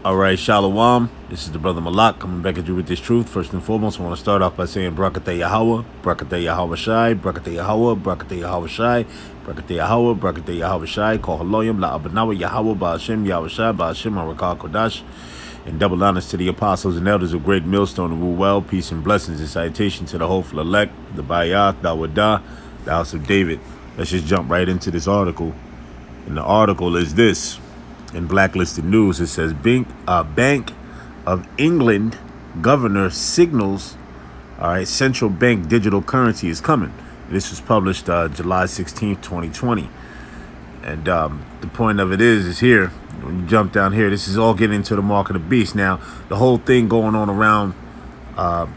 All right, Shalom. This is the brother Malak coming back at you with this truth. First and foremost, I want to start off by saying Brakateh Yahweh, Brakateh Yahweh Shai, Brakateh Yahweh, Brakateh Yahweh Shai, Brakateh Yahweh, Brakateh Yahweh Shai, Call Haloyim, La Abanawa Yahweh, Ba'ashem Yahweh Shai, Ba'ashem Harakah Kodash, and double honors to the apostles and elders of Great Millstone and rule well, peace and blessings and citation to the hopeful elect, the Bayath, Dawadah, the house of David. Let's just jump right into this article. And the article is this. In Blacklisted News, it says Bank of England governor signals, all right, central bank digital currency is coming. This was published July 16th, 2020. And the point of it is here, when you jump down here, this is all getting into the mark of the beast. Now, the whole thing going on around the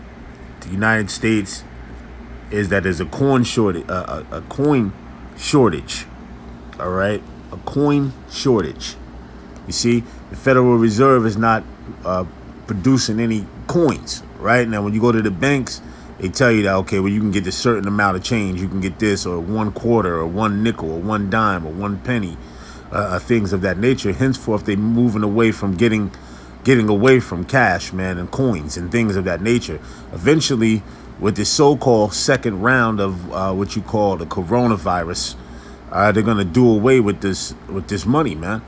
United States is that there's a coin shortage, all right, a coin shortage. You see, the Federal Reserve is not producing any coins, right? Now, when you go to the banks, they tell you that, okay, well, you can get a certain amount of change. You can get this or 1 quarter or 1 nickel or 1 dime or 1 penny, things of that nature. Henceforth, they're moving away from getting away from cash, man, and coins and things of that nature. Eventually, with the so-called second round of what you call the coronavirus, they're going to do away with this money, man.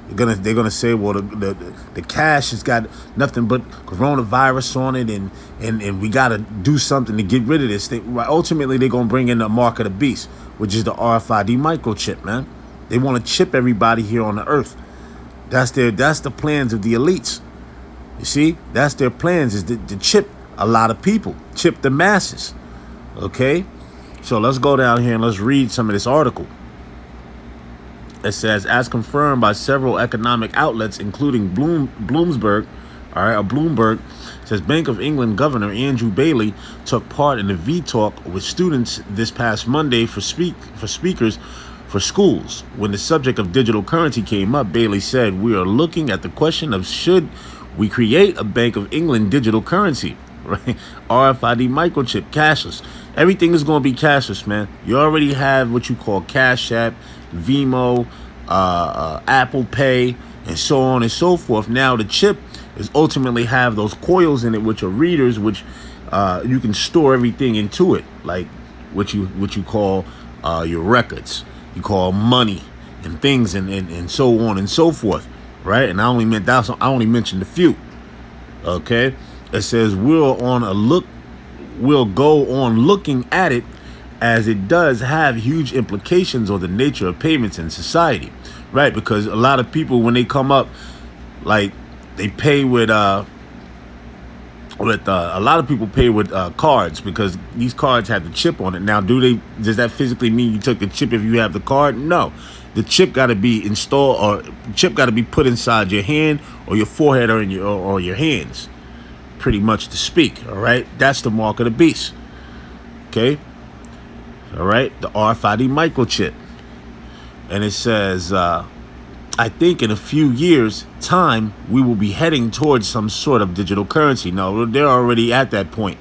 They're gonna say, well, the cash has got nothing but coronavirus on it, and we gotta do something to get rid of this thing. Ultimately, they're gonna bring in the mark of the beast, which is the RFID microchip, man. They want to chip everybody here on the earth. That's the plans of the elites. You see, that's their plans, is to chip a lot of people, chip the masses. Okay, so let's go down here and let's read some of this article. It says, as confirmed by several economic outlets, including Bloomberg, says Bank of England Governor Andrew Bailey took part in a V-talk with students this past Monday for speakers for schools. When the subject of digital currency came up, Bailey said, we are looking at the question of should we create a Bank of England digital currency, right? RFID microchip, cashless. Everything is going to be cashless, man. You already have what you call Cash App, Venmo, Apple Pay, and so on and so forth. Now the chip is ultimately have those coils in it, which are readers, which you can store everything into it, like what you call your records, you call money and things, and so on and so forth, right? And I only mentioned a few. Okay, it says we'll go on looking at it, as it does have huge implications on the nature of payments in society, right? Because a lot of people, when they come up, like they pay with a lot of people pay with cards, because these cards have the chip on it. Now, does that physically mean you took the chip if you have the card? No, the chip got to be installed, or chip got to be put inside your hand or your forehead or your hands, pretty much to speak. All right, that's the mark of the beast. Okay. All right, the RFID microchip. And it says, I think in a few years' time, we will be heading towards some sort of digital currency. No, they're already at that point.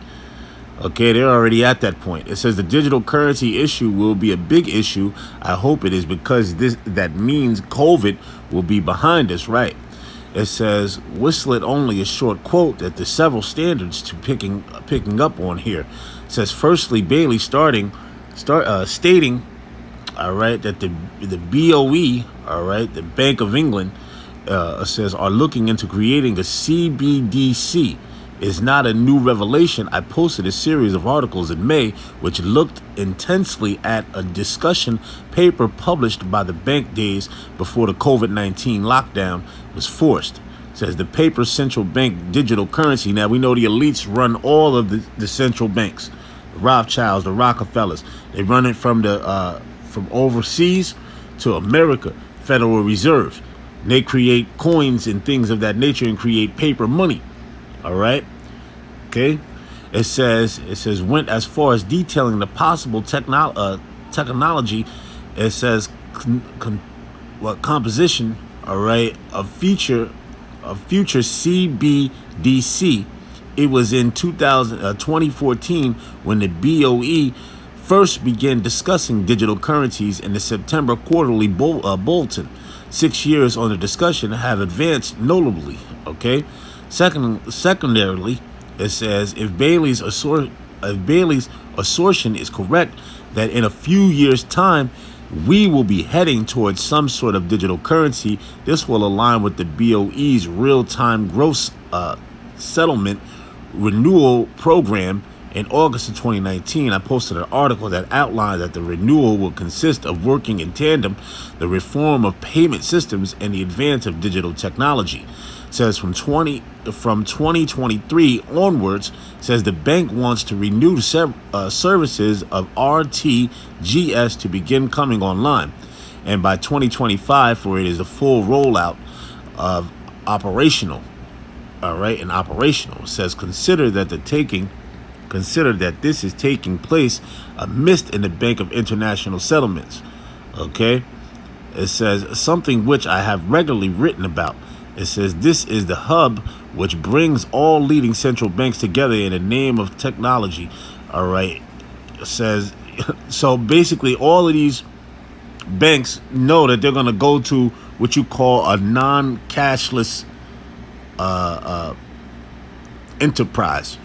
Okay, they're already at that point. It says the digital currency issue will be a big issue. I hope it is, because that means COVID will be behind us, right? It says, whistle it only a short quote that there's several standards to picking up on here. It says, firstly, Bailey stating, all right, that the BOE, all right, the Bank of England, says are looking into creating a CBDC. Is not a new revelation. I posted a series of articles in May which looked intensely at a discussion paper published by the bank days before the COVID-19 lockdown was forced. It says the paper's central bank digital currency. Now, we know the elites run all of the central banks. The Rothschilds, the Rockefellers, they run it from overseas to America, Federal Reserve. And they create coins and things of that nature and create paper money. All right. Okay. It says went as far as detailing the possible technology. It says composition. All right. Of future CBDC. It was in 2014 when the BOE first began discussing digital currencies in the September quarterly bulletin. 6 years on the discussion have advanced notably. Okay. Secondarily, it says if Bailey's assertion is correct, that in a few years' time we will be heading towards some sort of digital currency. This will align with the BOE's real-time gross settlement renewal program. In August of 2019, I posted an article that outlined that the renewal will consist of working in tandem the reform of payment systems and the advance of digital technology. It says from 2023 onwards, says the bank wants to renew services of RTGS to begin coming online, and by 2025 for it is the full rollout of operational. All right, and operational. It says consider that this is taking place amidst in the Bank of International Settlements. Okay, it says something which I have regularly written about. It says this is the hub which brings all leading central banks together in the name of technology. All right, it says so basically all of these banks know that they're going to go to what you call a non-cashless enterprise,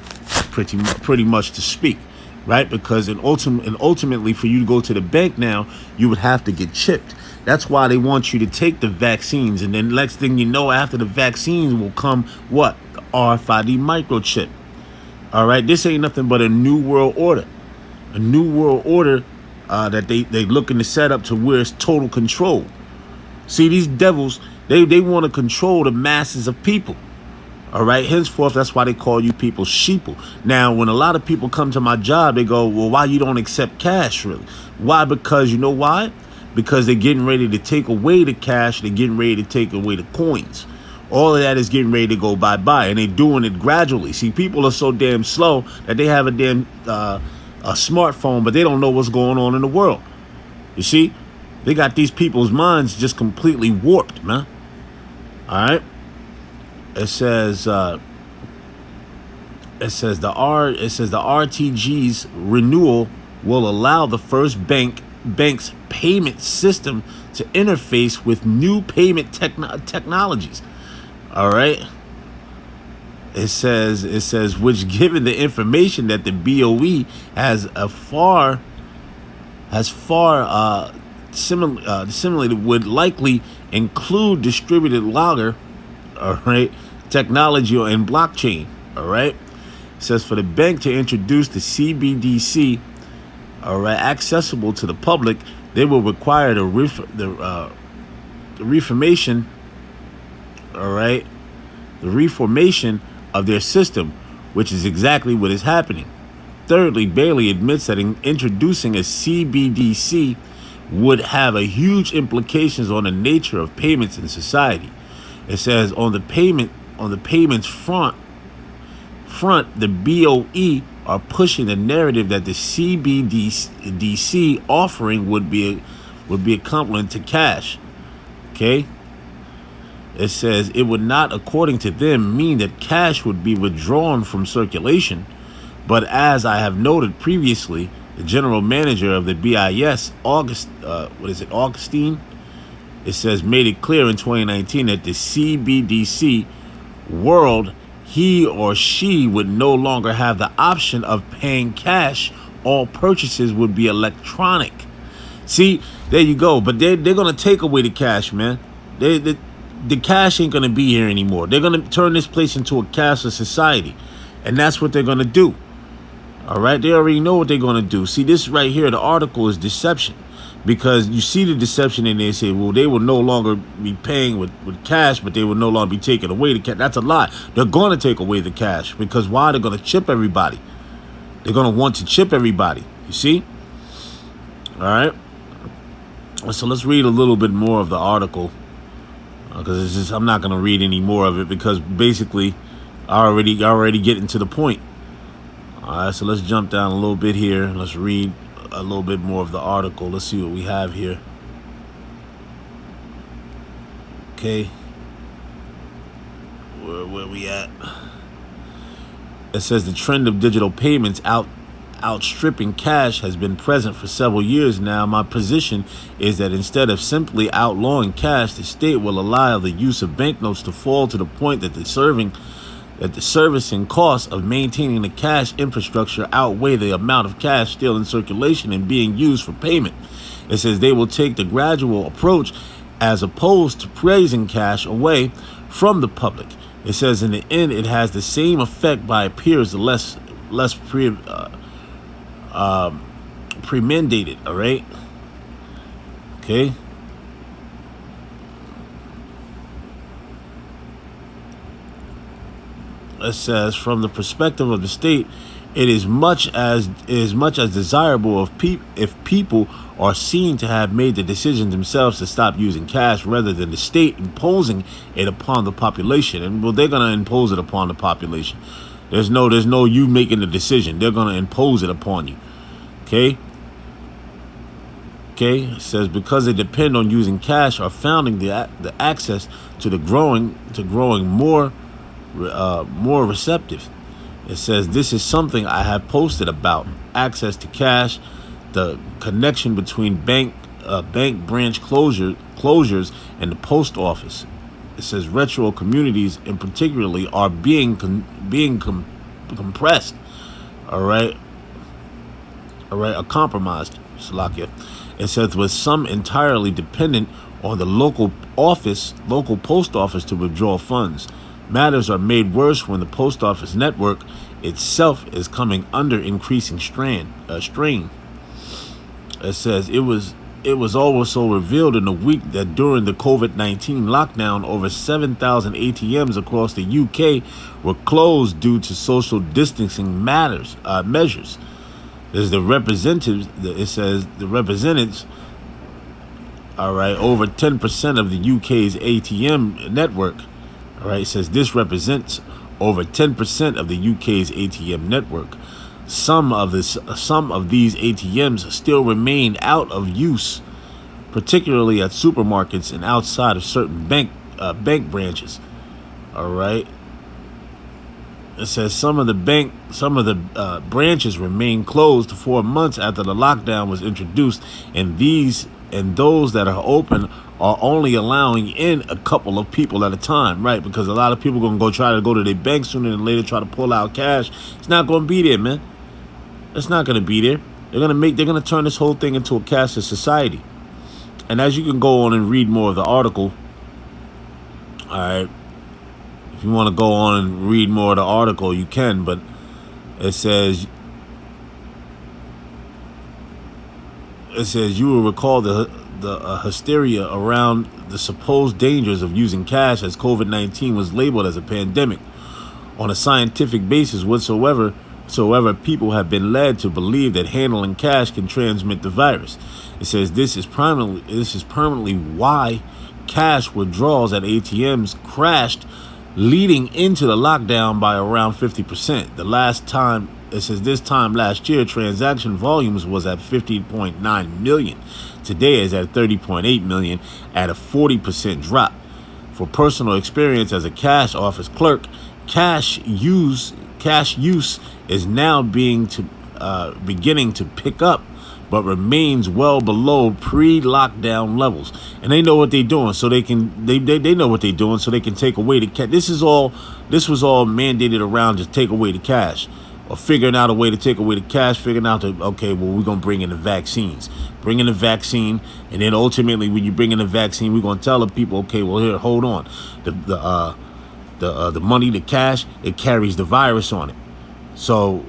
pretty much to speak, right? Because ultimately for you to go to the bank now, you would have to get chipped. That's why they want you to take the vaccines, and then next thing you know, after the vaccines will come what? The RFID microchip. All right, this ain't nothing but a new world order, that they looking to set up to where it's total control. See, these devils, they want to control the masses of people. All right. Henceforth, that's why they call you people sheeple. Now, when a lot of people come to my job, they go, well, why you don't accept cash, really? Why? Because you know why? Because they're getting ready to take away the cash. They're getting ready to take away the coins. All of that is getting ready to go bye-bye, and they're doing it gradually. See, people are so damn slow that they have a damn a smartphone, but they don't know what's going on in the world. You see, they got these people's minds just completely warped, man. All right. It says the RTG's renewal will allow the first bank's payment system to interface with new payment technologies. All right. It says which, given the information that the BOE similarly would likely include distributed ledger, all right, technology and blockchain. All right. It says for the bank to introduce the CBDC, all right, accessible to the public, they will require the reformation, all right, the reformation of their system, which is exactly what is happening. Thirdly, Bailey admits that introducing a CBDC would have a huge implications on the nature of payments in society. It says on the payments front, the BOE are pushing the narrative that the CBDC offering would be a complement to cash. Okay. It says it would not, according to them, mean that cash would be withdrawn from circulation, but as I have noted previously, the general manager of the BIS, Augustine, it says made it clear in 2019 that the CBDC world, he or she would no longer have the option of paying cash. All purchases would be electronic. See, there you go. But they're going to take away the cash, man. The cash ain't going to be here anymore. They're going to turn this place into a cashless society. And that's what they're going to do. All right. They already know what they're going to do. See, this right here, the article is deception. Because you see the deception and they say, well, they will no longer be paying with cash, but they will no longer be taking away the cash. That's a lie. They're going to take away the cash. Because why? They're going to chip everybody. They're going to want to chip everybody. You see? All right. So let's read a little bit more of the article. Because I'm not going to read any more of it because basically I already getting to the point. All right. So let's jump down a little bit here. Let's read a little bit more of the article. Let's see what we have here. Okay. Where we at? It says the trend of digital payments outstripping cash has been present for several years now. My position is that instead of simply outlawing cash, the state will allow the use of banknotes to fall to the point that the servicing costs of maintaining the cash infrastructure outweigh the amount of cash still in circulation and being used for payment. It says they will take the gradual approach as opposed to praising cash away from the public. It says in the end, it has the same effect by appears less premeditated. All right. Okay. It says from the perspective of the state, it is much as desirable if people are seen to have made the decision themselves to stop using cash rather than the state imposing it upon the population. And well, they're gonna impose it upon the population. There's no you making the decision. They're gonna impose it upon you. Okay. Okay. It says because they depend on using cash are founding the access to growing more receptive. It says this is something I have posted about access to cash, the connection between bank branch closures and the post office. It says retro communities in particularly are being compressed. All right, are compromised. Salakia. It says with some entirely dependent on the local post office to withdraw funds. Matters are made worse when the post office network itself is coming under increasing strain. It says it was also revealed in the week that during the COVID-19 lockdown, over 7,000 ATMs across the UK were closed due to social distancing measures. There's the representatives. It says the representatives. All right, over 10% of the UK's ATM network. All right, it says this represents over 10% of the UK's ATM network. Some of these ATMs still remain out of use, particularly at supermarkets and outside of certain bank branches. All right. It says some of the branches remain closed 4 months after the lockdown was introduced, and those that are open are only allowing in a couple of people at a time, right? Because a lot of people are going to try to go to their bank sooner than later, try to pull out cash. It's not going to be there, man. It's not going to be there. They're going to turn this whole thing into a cashless society. And as you can go on and read more of the article, all right, if you want to go on and read more of the article, you can, but it says you will recall the hysteria around the supposed dangers of using cash as COVID-19 was labeled as a pandemic. On a scientific basis whatsoever, people have been led to believe that handling cash can transmit the virus. It says this is permanently why cash withdrawals at ATMs crashed leading into the lockdown by around 50%. This time last year, transaction volumes was at 50.9 million. Today is at 30.8 million, at a 40% drop. For personal experience as a cash office clerk, cash use is now beginning to pick up, but remains well below pre-lockdown levels. And they know what they're doing, so they know what they're doing, so they can take away the cash. This was all mandated around just take away the cash, or figuring out a way to take away the cash, figuring out we're gonna bring in the vaccines, bring in the vaccine, and then ultimately when you bring in the vaccine, we're gonna tell the people, okay, well here, hold on, the money, the cash, it carries the virus on it. So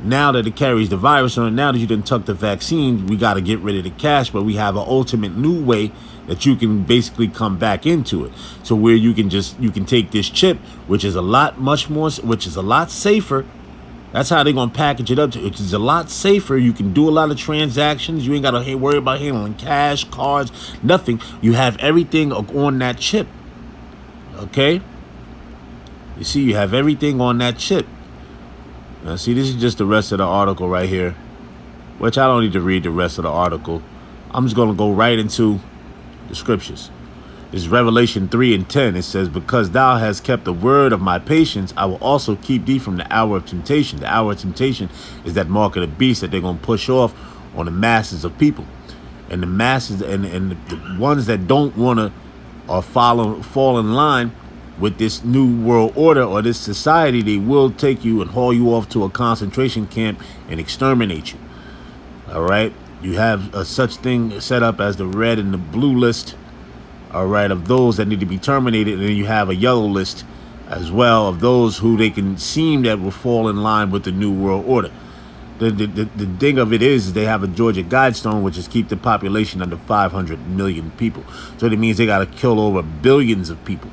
now that it carries the virus on it, now that you didn't tuck the vaccine, we got to get rid of the cash, but we have an ultimate new way that you can basically come back into it. So where you can take this chip, which is a lot safer. That's how they're going to package it up. Which is a lot safer. You can do a lot of transactions. You ain't got to worry about handling cash, cards, nothing. You have everything on that chip. Okay? You see, you have everything on that chip. Now, see, this is just the rest of the article right here, which I don't need to read the rest of the article. I'm just going to go right into the scriptures. This is Revelation 3:10. It says, because thou hast kept the word of my patience, I will also keep thee from the hour of temptation. The hour of temptation is that mark of the beast that they're going to push off on the masses of people. And the masses and the ones that don't want to or fall in line with this new world order or this society, they will take you and haul you off to a concentration camp and exterminate you. All right. You have a such thing set up as the red and the blue list. All right, of those that need to be terminated, and then you have a yellow list as well of those who they can seem that will fall in line with the new world order. The thing of it is they have a Georgia Guidestone, which is keep the population under 500 million people. So that means they got to kill over billions of people.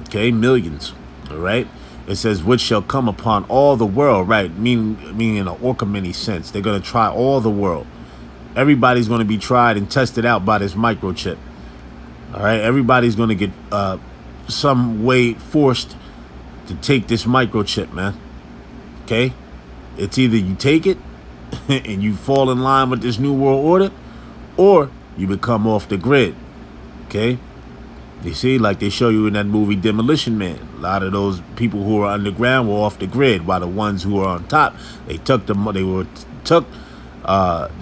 Okay, millions. All right. It says, which shall come upon all the world, right? Meaning in an Orkamini sense. They're going to try all the world. Everybody's going to be tried and tested out by this microchip. All right, everybody's going to get some way forced to take this microchip, man. Okay, it's either you take it and you fall in line with this new world order, or you become off the grid. Okay, you see, like they show you in that movie Demolition Man. A lot of those people who are underground were off the grid, while the ones who are on top, they took the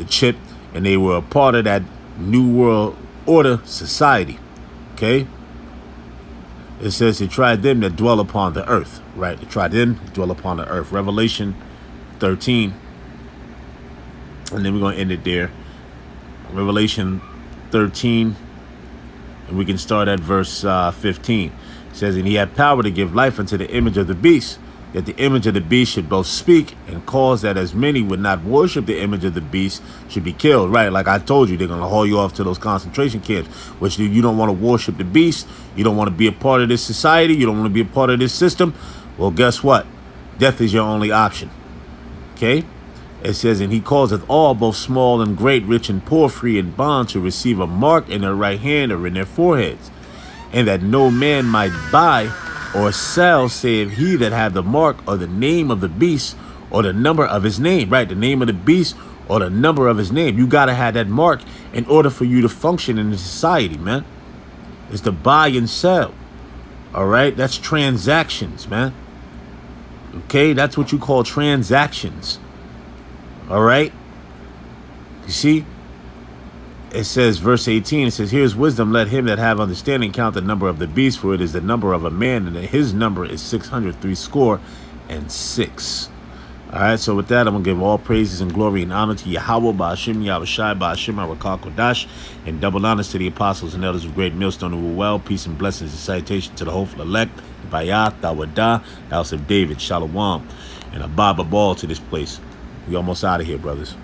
chip, and they were a part of that new world order society. Okay, it says he tried them that dwell upon the earth, right? To try them that dwell upon the earth. Revelation 13, and then we're going to end it there. Revelation 13, and we can start at verse 15. It says, and he had power to give life unto the image of the beast, that the image of the beast should both speak and cause that as many would not worship the image of the beast should be killed. Right, like I told you, they're going to haul you off to those concentration camps, which you don't want to worship the beast. You don't want to be a part of this society. You don't want to be a part of this system. Well, guess what? Death is your only option. Okay? It says, and he causeth all, both small and great, rich and poor, free and bond, to receive a mark in their right hand or in their foreheads, and that no man might buy or sell, save he that had the mark or the name of the beast or the number of his name. Right, the name of the beast or the number of his name. You got to have that mark in order for you to function in the society, man. It's to buy and sell. All right, that's transactions, man. Okay, that's what you call transactions. All right, you see? It says, verse 18, it says, here's wisdom. Let him that have understanding count the number of the beast, for it is the number of a man, and his number is 666. All right, so with that, I'm going to give all praises and glory and honor to Yahweh, Ba'ashim, Yahushai, Ba'ashim, Arakah Kodash, and double honors to the apostles and elders of Great Millstone who were well. Peace and blessings and citation to the hopeful elect, Bayat, Tawadah, House of David, Shalom, and a Baba Ball to this place. We almost out of here, brothers.